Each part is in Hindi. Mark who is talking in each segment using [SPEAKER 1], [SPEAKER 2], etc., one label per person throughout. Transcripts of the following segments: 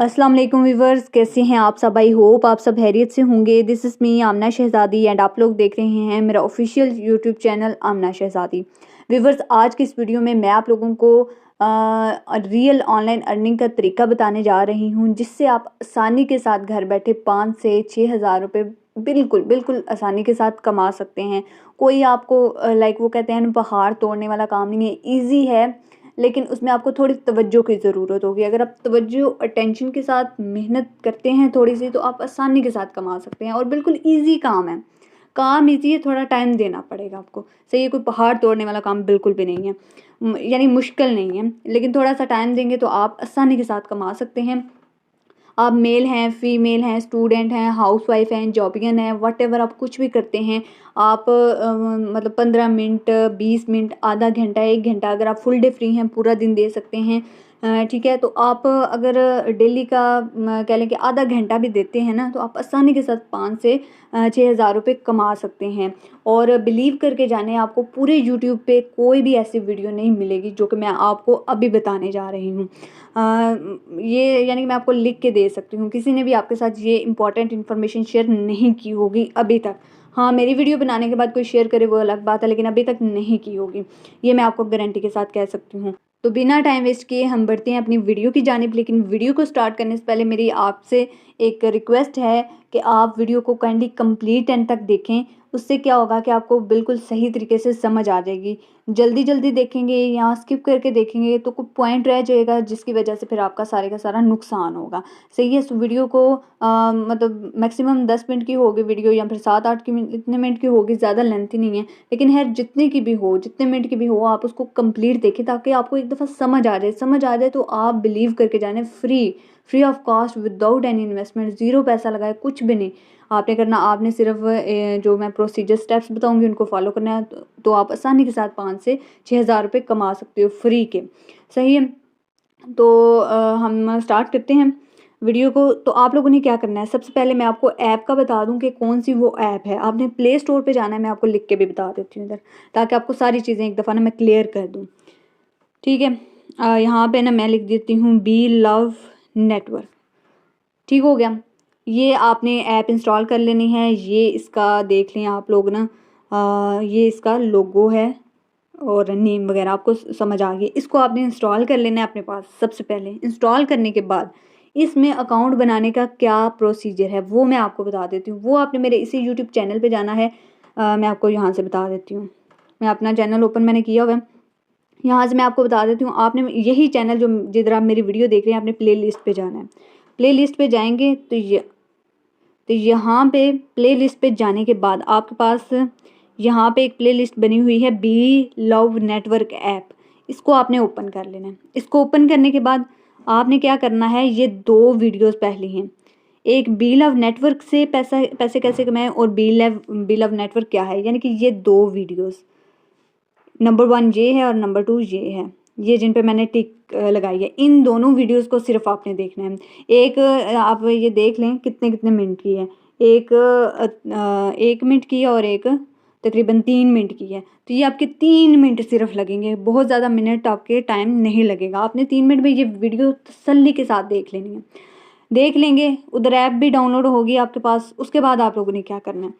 [SPEAKER 1] अस्सलाम वालेकुम व्यूवर्स, कैसे हैं आप सब। आई होप आप सब खैरियत से होंगे। This is me Aamna Shahzadi and आप लोग देख रहे हैं मेरा official YouTube channel Aamna Shahzadi. Viewers, आज की इस वीडियो में मैं आप लोगों को रियल ऑनलाइन अर्निंग का तरीका बताने जा रही हूं, जिससे आप आसानी के साथ घर बैठे 5 से 6 हज़ार रुपये बिल्कुल बिल्कुल आसानी के साथ कमा सकते हैं। कोई आपको लाइक वो कहते हैं पहाड़ तोड़ने वाला काम नहीं है, ईजी है, लेकिन उसमें आपको थोड़ी तवज्जो की ज़रूरत होगी। अगर आप तवज्जो अटेंशन के साथ मेहनत करते हैं थोड़ी सी, तो आप आसानी के साथ कमा सकते हैं। और बिल्कुल ईजी काम है, काम ईजी है, थोड़ा टाइम देना पड़ेगा आपको। सही है, कोई पहाड़ तोड़ने वाला काम बिल्कुल भी नहीं है, यानी मुश्किल नहीं है, लेकिन थोड़ा सा टाइम देंगे तो आप आसानी के साथ कमा सकते हैं। आप मेल हैं, फीमेल हैं, स्टूडेंट हैं, हाउसवाइफ हैं, जॉबियन हैं, वट एवर आप कुछ भी करते हैं, आप मतलब 15 मिनट, 20 मिनट, आधा घंटा, 1 घंटा, अगर आप फुल डे फ्री हैं पूरा दिन दे सकते हैं। ठीक है, तो आप अगर डेली का कह लें कि आधा घंटा भी देते हैं ना, तो आप आसानी के साथ 5 से 6 हज़ार रुपये कमा सकते हैं। और बिलीव करके जाने, आपको पूरे यूट्यूब पे कोई भी ऐसी वीडियो नहीं मिलेगी जो कि मैं आपको अभी बताने जा रही हूँ। ये यानी कि मैं आपको लिख के दे सकती हूँ, किसी ने भी आपके साथ ये इंपॉर्टेंट इन्फॉर्मेशन शेयर नहीं की होगी अभी तक। हाँ, मेरी वीडियो बनाने के बाद कोई शेयर करे वो अलग बात है, लेकिन अभी तक नहीं की होगी, ये मैं आपको गारंटी के साथ कह सकती हूँ। तो बिना टाइम वेस्ट किए हम बढ़ते हैं अपनी वीडियो की जानिब। लेकिन वीडियो को स्टार्ट करने से पहले मेरी आपसे एक रिक्वेस्ट है कि आप वीडियो को काइंडली कंप्लीट एंड तक देखें। उससे क्या होगा कि आपको बिल्कुल सही तरीके से समझ आ जाएगी। जल्दी जल्दी देखेंगे या स्किप करके देखेंगे तो कुछ पॉइंट रह जाएगा, जिसकी वजह से फिर आपका सारे का सारा नुकसान होगा। सही है, इस वीडियो को मतलब मैक्सिमम 10 मिनट की होगी वीडियो, या फिर 7-8 की इतने मिनट की होगी, ज़्यादा लेंथी नहीं है। लेकिन खैर जितने की भी हो, जितने मिनट की भी हो, आप उसको कंप्लीट देखें ताकि आपको एक दफ़ा समझ आ जाए। समझ आ जाए तो आप बिलीव करके जाने, free of cost, without any investment, zero पैसा लगाए, कुछ भी नहीं आपने करना। आपने सिर्फ जो मैं प्रोसीजर स्टेप्स बताऊंगी उनको फॉलो करना है, तो आप आसानी के साथ 5 से 6 हज़ार रुपये कमा सकते हो फ्री के। सही है, तो हम स्टार्ट करते हैं वीडियो को। तो आप लोगों ने क्या करना है, सबसे पहले मैं आपको ऐप का बता दूं कि कौन सी वो ऐप है। आपने प्ले स्टोर पे जाना है, मैं आपको लिख के भी बता देती हूँ इधर, ताकि आपको सारी चीज़ें एक दफ़ा ना मैं क्लियर कर दूँ। ठीक है, यहाँ पे ना मैं लिख देती हूँ बी लव नेटवर्क। ठीक हो गया, ये आपने ऐप इंस्टॉल कर लेनी है। ये इसका देख लें आप लोग ना, ये इसका लोगो है और नेम वगैरह आपको समझ आ गई। इसको आपने इंस्टॉल कर लेना है अपने पास। सबसे पहले इंस्टॉल करने के बाद इसमें अकाउंट बनाने का क्या प्रोसीजर है वो मैं आपको बता देती हूँ। वो आपने मेरे इसी यूट्यूब चैनल पे जाना है। मैं आपको यहाँ से बता देती हूँ। मैं अपना चैनल ओपन मैंने किया हुआ है, यहाँ से मैं आपको बता देती हूँ। आपने यही चैनल जो जिधर आप मेरी वीडियो देख रहे हैं, आपने प्ले लिस्ट पर जाना है। प्ले लिस्ट पर जाएंगे तो यहाँ पे प्ले लिस्ट पे जाने के बाद आपके पास यहाँ पे एक प्ले लिस्ट बनी हुई है, बी लव नेटवर्क ऐप। इसको आपने ओपन कर लेना है। इसको ओपन करने के बाद आपने क्या करना है, ये 2 वीडियोस पहली हैं। एक बी लव नेटवर्क से पैसे कैसे कमाएं, और बी लव नेटवर्क क्या है, यानी कि ये 2 वीडियोस, नंबर 1 ये है और नंबर 2 ये है, ये जिन पे मैंने टिक लगाई है। इन दोनों वीडियोस को सिर्फ आपने देखना है। एक आप ये देख लें कितने कितने मिनट की है। एक 1 मिनट की है और एक तकरीबन 3 मिनट की है। तो ये आपके 3 मिनट सिर्फ लगेंगे, बहुत ज़्यादा मिनट आपके टाइम नहीं लगेगा। आपने 3 मिनट में ये वीडियो तसल्ली के साथ देख लेनी है। देख लेंगे, उधर ऐप भी डाउनलोड होगी आपके पास। उसके बाद आप लोगों ने क्या करना है,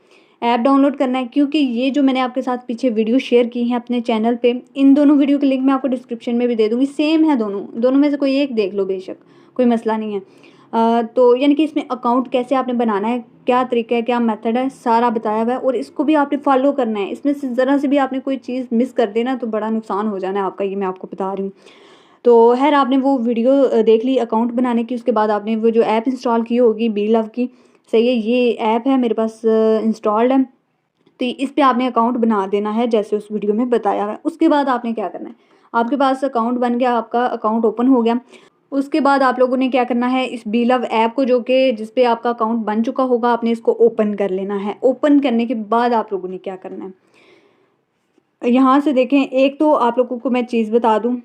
[SPEAKER 1] ऐप डाउनलोड करना है, क्योंकि ये जो मैंने आपके साथ पीछे वीडियो शेयर की है अपने चैनल पे, इन दोनों वीडियो के लिंक मैं आपको डिस्क्रिप्शन में भी दे दूँगी। सेम है दोनों में से कोई एक देख लो, बेशक कोई मसला नहीं है। तो यानी कि इसमें अकाउंट कैसे आपने बनाना है, क्या तरीका है, क्या मेथड है, सारा बताया हुआ है, और इसको भी आपने फॉलो करना है। इसमें से ज़रा से भी आपने कोई चीज़ मिस कर देना तो बड़ा नुकसान हो जाना है आपका, ये मैं आपको बता रही हूँ। तो खैर आपने वो वीडियो देख ली अकाउंट बनाने की। उसके बाद आपने वो जो ऐप इंस्टॉल की होगी बी लव की, सही है, ये ऐप है मेरे पास इंस्टॉल्ड है। तो इस पे आपने अकाउंट बना देना है जैसे उस वीडियो में बताया है। उसके बाद आपने क्या करना है, आपके पास अकाउंट बन गया, आपका अकाउंट ओपन हो गया। उसके बाद आप लोगों ने क्या करना है, इस बी लव ऐप को, जो कि जिस पे आपका अकाउंट बन चुका होगा, आपने इसको ओपन कर लेना है। ओपन करने के बाद आप लोगों ने क्या करना है, यहाँ से देखें, एक तो आप लोगों को मैं चीज़ बता दूँ,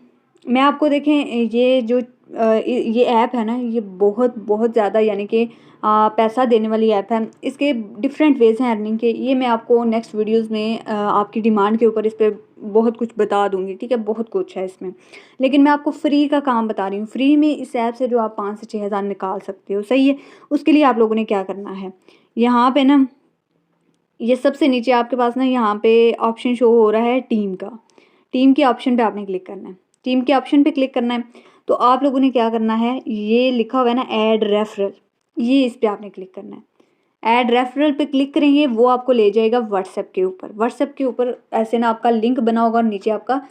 [SPEAKER 1] मैं आपको देखें ये जो ये ऐप है ना, ये बहुत बहुत ज़्यादा यानी कि पैसा देने वाली ऐप है। इसके डिफरेंट वेज़ हैं अर्निंग के, ये मैं आपको नेक्स्ट वीडियोज़ में आपकी डिमांड के ऊपर इस पर बहुत कुछ बता दूंगी, ठीक है। बहुत कुछ है इसमें, लेकिन मैं आपको फ्री का काम बता रही हूँ। फ्री में इस ऐप से जो आप 5 से 6 हज़ार निकाल सकते हो, सही है। उसके लिए आप लोगों ने क्या करना है, यहाँ पे ना ये सबसे नीचे आपके पास ना यहाँ पे ऑप्शन शो हो रहा है टीम का। टीम के ऑप्शन पे आपने क्लिक करना है। टीम के ऑप्शन पे क्लिक करना है तो आप लोगों ने क्या करना है, ये लिखा हुआ है ना ऐड रेफरल, ये इस पे आपने क्लिक करना है। ऐड रेफरल पे क्लिक करेंगे, वो आपको ले जाएगा व्हाट्सएप के ऊपर। व्हाट्सएप के ऊपर ऐसे ना आपका लिंक बना होगा और नीचे आपका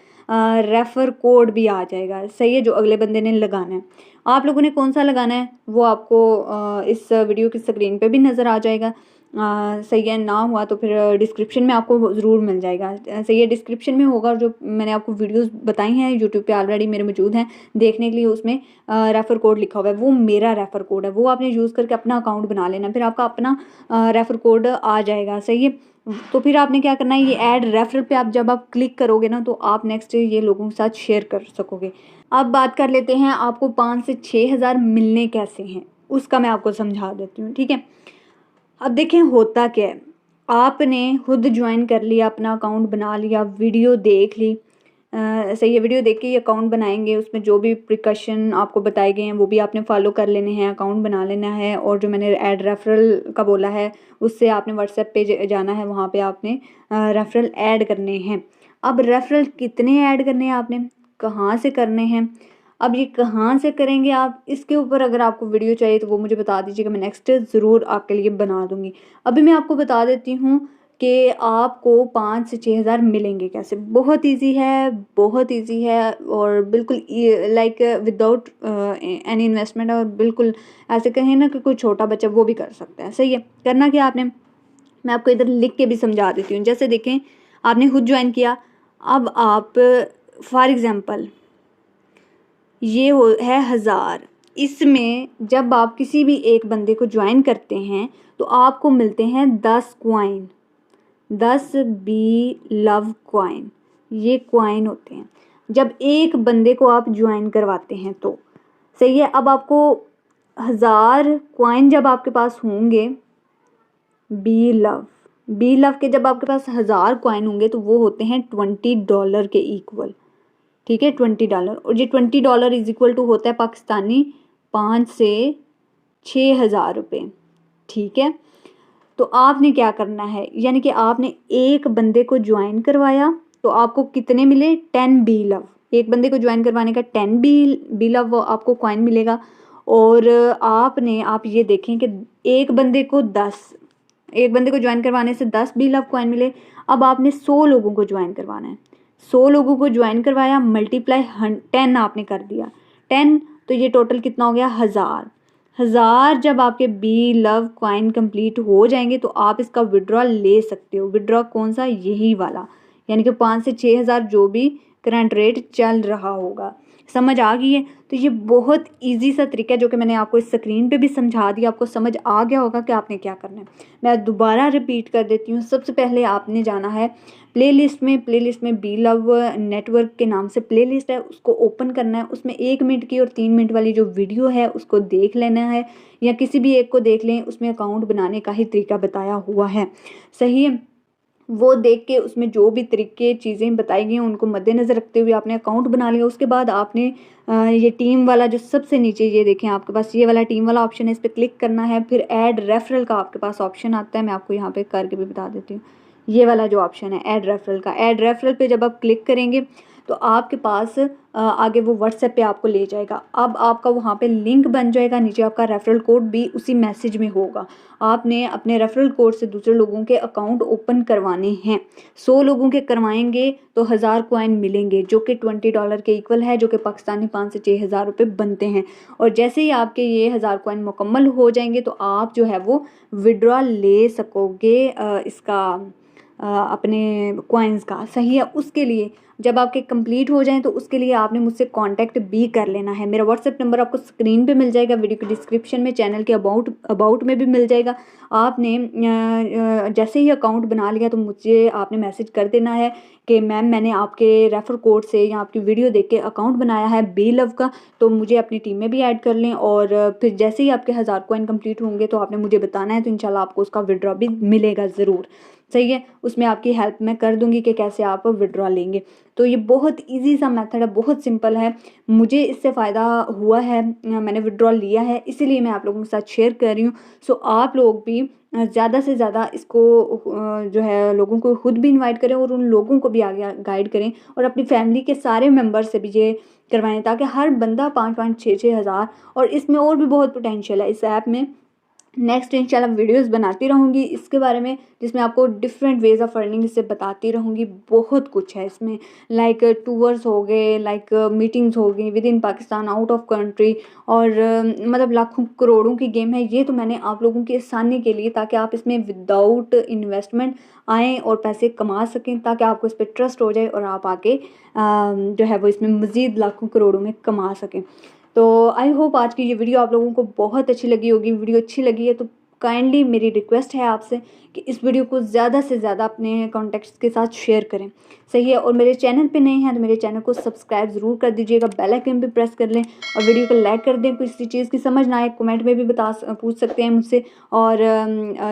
[SPEAKER 1] रेफर कोड भी आ जाएगा, सही है, जो अगले बंदे ने लगाना है। आप लोगों ने कौन सा लगाना है वो आपको इस वीडियो की स्क्रीन पे भी नज़र आ जाएगा। सही है, ना हुआ तो फिर डिस्क्रिप्शन में आपको ज़रूर मिल जाएगा। सही है, डिस्क्रिप्शन में होगा, जो मैंने आपको वीडियोस बताई हैं यूट्यूब पे ऑलरेडी मेरे मौजूद हैं देखने के लिए, उसमें रेफ़र कोड लिखा हुआ है, वो मेरा रेफ़र कोड है, वो आपने यूज़ करके अपना अकाउंट बना लेना, फिर आपका अपना रेफ़र कोड आ जाएगा, सही है। तो फिर आपने क्या करना है, ये ऐड रेफरल पे आप जब आप क्लिक करोगे ना तो आप नेक्स्ट ये लोगों के साथ शेयर कर सकोगे। अब बात कर लेते हैं आपको 5 से 6 हज़ार मिलने कैसे हैं, उसका मैं आपको समझा देती हूँ, ठीक है। अब देखें होता क्या है, आपने खुद ज्वाइन कर लिया, अपना अकाउंट बना लिया, वीडियो देख ली, सही है, वीडियो देख के ये अकाउंट बनाएंगे, उसमें जो भी प्रिकॉशन आपको बताए गए हैं वो भी आपने फॉलो कर लेने हैं, अकाउंट बना लेना है। और जो मैंने ऐड रेफरल का बोला है उससे आपने व्हाट्सएप पे जाना है, वहाँ पे आपने रेफरल ऐड करने हैं। अब रेफरल कितने ऐड करने हैं आपने, कहाँ से करने हैं, अब ये कहाँ से करेंगे आप, इसके ऊपर अगर आपको वीडियो चाहिए तो वो मुझे बता दीजिएगा, मैं नेक्स्ट ज़रूर आपके लिए बना दूँगी। अभी मैं आपको बता देती हूँ कि आपको 5 से 6 हज़ार मिलेंगे कैसे। बहुत ईजी है, बहुत ईजी है, और बिल्कुल लाइक विदाउट एनी इन्वेस्टमेंट, और बिल्कुल ऐसे कहें ना कि कोई छोटा बच्चा वो भी कर सकता है, सही है। करना क्या आपने, मैं आपको इधर लिख के भी समझा देती हूँ। जैसे देखें, आपने खुद ज्वाइन किया, अब आप फॉर एग्ज़ाम्पल ये है 1000, इसमें जब आप किसी भी एक बंदे को ज्वाइन करते हैं तो आपको मिलते हैं 10 कॉइन, 10 बी लव कॉइन, ये कॉइन होते हैं जब एक बंदे को आप ज्वाइन करवाते हैं तो, सही है। अब आपको 1000 कॉइन जब आपके पास होंगे, बी लव के जब आपके पास 1000 कॉइन होंगे तो वो होते हैं $20 के इक्वल, ठीक है, $20। और ये $20 इज इक्वल टू होता है पाकिस्तानी 5 से 6 हज़ार रुपये, ठीक है। तो आपने क्या करना है, यानी कि आपने एक बंदे को ज्वाइन करवाया तो आपको कितने मिले, 10 बी लव। एक बंदे को ज्वाइन करवाने का 10 बी लव आपको कॉइन मिलेगा। और आप ये देखें कि एक बंदे को 10, एक बंदे को ज्वाइन करवाने से 10 बी लव कॉइन मिले। अब आपने 100 लोगों को ज्वाइन करवाना है, 100 लोगों को ज्वाइन करवाया, मल्टीप्लाई 10 आपने कर दिया, 10, तो ये टोटल कितना हो गया, 1000। जब आपके बी लव कॉइन कंप्लीट हो जाएंगे तो आप इसका विड्रॉ ले सकते हो। विड्रॉ कौन सा, यही वाला, यानी कि 5 से 6 हज़ार जो भी करंट रेट चल रहा होगा। समझ आ गई है। तो ये बहुत इजी सा तरीका है जो कि मैंने आपको इस स्क्रीन पे भी समझा दिया, आपको समझ आ गया होगा कि आपने क्या करना है। मैं दोबारा रिपीट कर देती हूँ। सबसे पहले आपने जाना है प्लेलिस्ट में बी लव नेटवर्क के नाम से प्लेलिस्ट है, उसको ओपन करना है। उसमें 1 मिनट की और 3 मिनट वाली जो वीडियो है उसको देख लेना है, या किसी भी एक को देख लें, उसमें अकाउंट बनाने का ही तरीका बताया हुआ है, सही है। वो देख के उसमें जो भी तरीके चीज़ें बताई गई हैं उनको मद्देनज़र रखते हुए आपने अकाउंट बना लिया। उसके बाद आपने ये टीम वाला जो सबसे नीचे ये देखें आपके पास ये वाला टीम वाला ऑप्शन है, इस पर क्लिक करना है। फिर ऐड रेफरल का आपके पास ऑप्शन आता है, मैं आपको यहाँ पे करके भी बता देती हूँ। ये वाला जो ऑप्शन है ऐड रेफरल का, ऐड रेफरल पे जब आप क्लिक करेंगे तो आपके पास आगे वो व्हाट्सएप पे आपको ले जाएगा। अब आपका वहाँ पे लिंक बन जाएगा, नीचे आपका रेफरल कोड भी उसी मैसेज में होगा। आपने अपने रेफरल कोड से दूसरे लोगों के अकाउंट ओपन करवाने हैं। 100 लोगों के करवाएंगे तो 1000 कॉइन मिलेंगे जो कि $20 के इक्वल है, जो कि पाकिस्तानी 5 से 6 हज़ार रुपये बनते हैं। और जैसे ही आपके ये 1000 कॉइन मुकम्मल हो जाएंगे तो आप जो है वो विड्रॉ ले सकोगे इसका अपने कॉइन्स का, सही है। उसके लिए जब आपके कंप्लीट हो जाएं तो उसके लिए आपने मुझसे कांटेक्ट भी कर लेना है। मेरा व्हाट्सएप नंबर आपको स्क्रीन पे मिल जाएगा, वीडियो के डिस्क्रिप्शन में, चैनल के अबाउट में भी मिल जाएगा। आपने जैसे ही अकाउंट बना लिया तो मुझे आपने मैसेज कर देना है कि मैम मैंने आपके रेफर कोड से या आपकी वीडियो देख के अकाउंट बनाया है बी लव का, तो मुझे अपनी टीम में भी ऐड कर लें। और फिर जैसे ही आपके 1000 कॉइन कंप्लीट होंगे तो आपने मुझे बताना है, तो इंशाल्लाह आपको उसका विड्रॉ भी मिलेगा ज़रूर। सही है, उसमें आपकी हेल्प मैं कर दूंगी कि कैसे आप विड्रॉ लेंगे। तो ये बहुत इजी सा मेथड है, बहुत सिंपल है, मुझे इससे फ़ायदा हुआ है, मैंने विड्रॉ लिया है, इसीलिए मैं आप लोगों के साथ शेयर कर रही हूँ। सो आप लोग भी ज़्यादा से ज़्यादा इसको जो है लोगों को खुद भी इनवाइट करें और उन लोगों को भी आगे गाइड करें और अपनी फैमिली के सारे मेंबर से भी ये करवाएं, ताकि हर बंदा 5-5 6-6 हज़ार, और इसमें और भी बहुत पोटेंशियल है इस ऐप में। नेक्स्ट इंशाल्लाह वीडियोस बनाती रहूँगी इसके बारे में, जिसमें आपको डिफरेंट वेज ऑफ अर्निंग इससे बताती रहूँगी। बहुत कुछ है इसमें, लाइक टूर्स हो गए, लाइक मीटिंग्स हो गई with in Pakistan, out of country, और मतलब लाखों करोड़ों की गेम है ये। तो मैंने आप लोगों की आसानी के लिए, ताकि आप इसमें विदाउट इन्वेस्टमेंट आएँ और पैसे कमा सकें, ताकि आपको इस पर ट्रस्ट हो जाए और आप आके जो है वो इसमें मज़ीद लाखों करोड़ों में कमा सकें। तो आई होप आज की ये वीडियो आप लोगों को बहुत अच्छी लगी होगी। वीडियो अच्छी लगी है तो काइंडली मेरी रिक्वेस्ट है आपसे कि इस वीडियो को ज़्यादा से ज़्यादा अपने कॉन्टैक्ट्स के साथ शेयर करें। सही है, और मेरे चैनल पे नए हैं तो मेरे चैनल को सब्सक्राइब ज़रूर कर दीजिएगा, बेल आइकन भी प्रेस कर लें और वीडियो को लाइक कर दें। किसी चीज़ की समझ ना आए कमेंट में भी पूछ सकते हैं मुझसे, और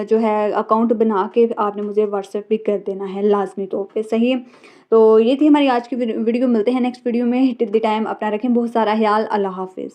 [SPEAKER 1] जो है अकाउंट बना के आपने मुझे व्हाट्सएप भी कर देना है लाजमी तौर पर। सही है, तो ये थी हमारी आज की वीडियो। मिलते हैं नेक्स्ट वीडियो में। टिल द टाइम अपना रखें बहुत सारा ख्याल। अल्लाह हाफिज़।